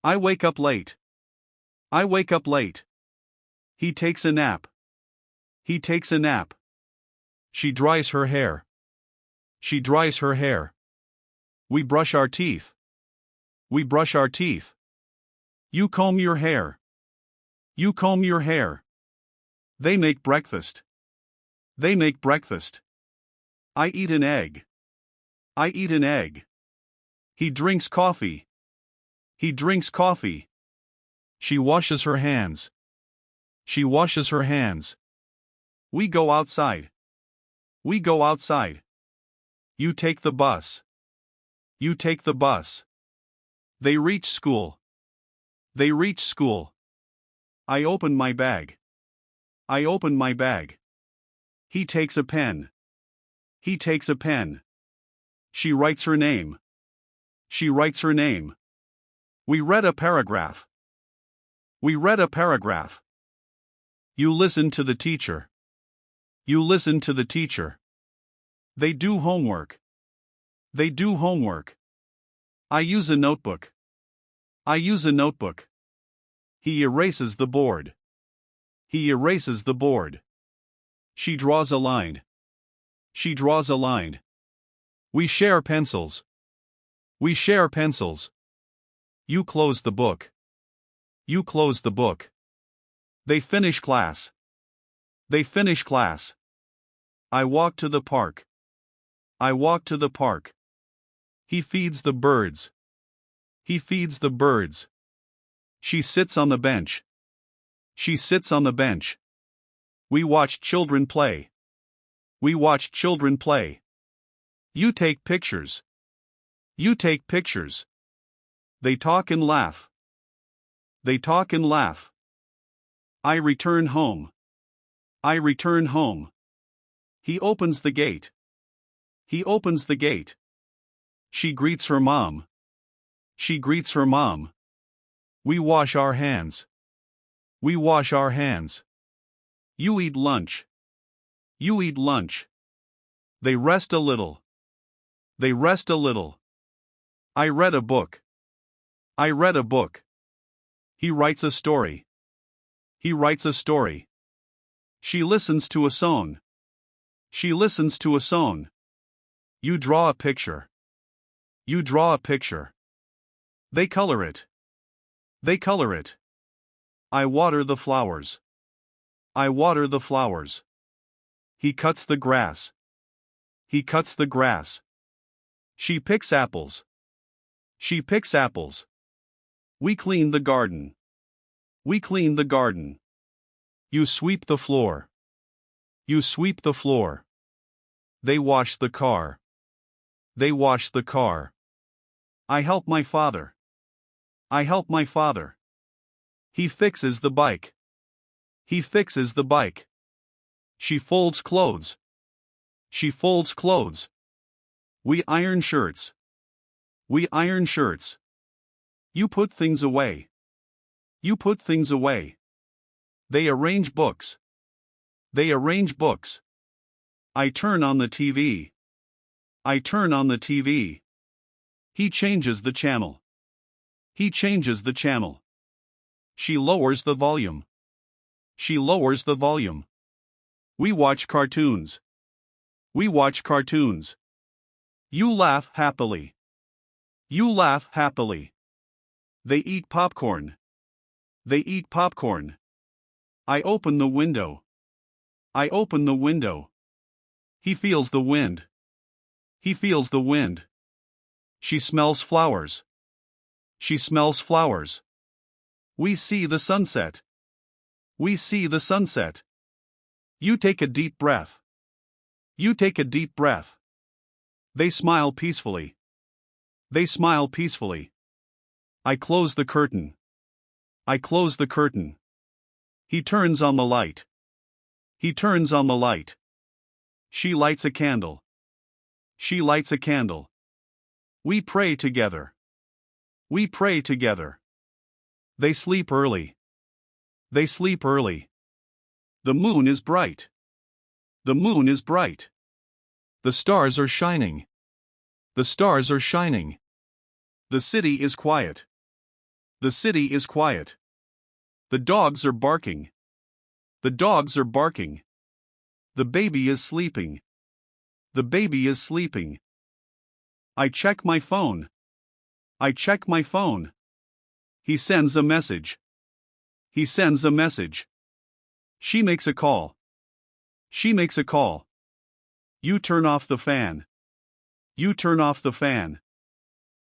I wake up late. I wake up late. He takes a nap. He takes a nap. She dries her hair. She dries her hair. We brush our teeth. We brush our teeth. You comb your hair. You comb your hair. They make breakfast. They make breakfast. I eat an egg. I eat an egg. He drinks coffee. He drinks coffee. She washes her hands. She washes her hands. We go outside. We go outside. You take the bus. You take the bus. They reach school. They reach school. I open my bag. I open my bag. He takes a pen. He takes a pen. She writes her name. She writes her name. We read a paragraph. We read a paragraph. You listen to the teacher. You listen to the teacher. They do homework. They do homework. I use a notebook. I use a notebook. He erases the board. He erases the board. She draws a line. She draws a line. We share pencils. We share pencils. You close the book. You close the book. They finish class. They finish class. I walk to the park. I walk to the park. He feeds the birds. He feeds the birds. She sits on the bench. She sits on the bench. We watch children play. We watch children play. You take pictures. You take pictures. They talk and laugh. They talk and laugh. I return home. I return home. He opens the gate. He opens the gate. She greets her mom. She greets her mom. We wash our hands. We wash our hands. You eat lunch. You eat lunch. They rest a little. They rest a little. I read a book. I read a book. He writes a story. He writes a story. She listens to a song. She listens to a song. You draw a picture. You draw a picture. They color it. They color it. I water the flowers. I water the flowers. He cuts the grass. He cuts the grass. She picks apples. She picks apples. We clean the garden. We clean the garden. You sweep the floor. You sweep the floor. They wash the car. They wash the car. I help my father. I help my father. He fixes the bike. He fixes the bike. She folds clothes. She folds clothes. We iron shirts. We iron shirts. You put things away. You put things away. They arrange books. They arrange books. I turn on the TV. I turn on the TV. He changes the channel. He changes the channel. She lowers the volume. She lowers the volume. We watch cartoons. We watch cartoons. You laugh happily. You laugh happily. They eat popcorn. They eat popcorn. I open the window. I open the window. He feels the wind. He feels the wind. She smells flowers. She smells flowers. We see the sunset. We see the sunset. You take a deep breath. You take a deep breath. They smile peacefully. They smile peacefully. I close the curtain. I close the curtain. He turns on the light. He turns on the light. She lights a candle. She lights a candle. We pray together. We pray together. They sleep early. They sleep early. The moon is bright. The moon is bright. The stars are shining. The stars are shining. The city is quiet. The The city is quiet. The dogs are barking. The dogs are barking. The baby is sleeping. The baby is sleeping. I check my phone. I check my phone. He sends a message. He sends a message. She makes a call. She makes a call. You turn off the fan. You turn off the fan.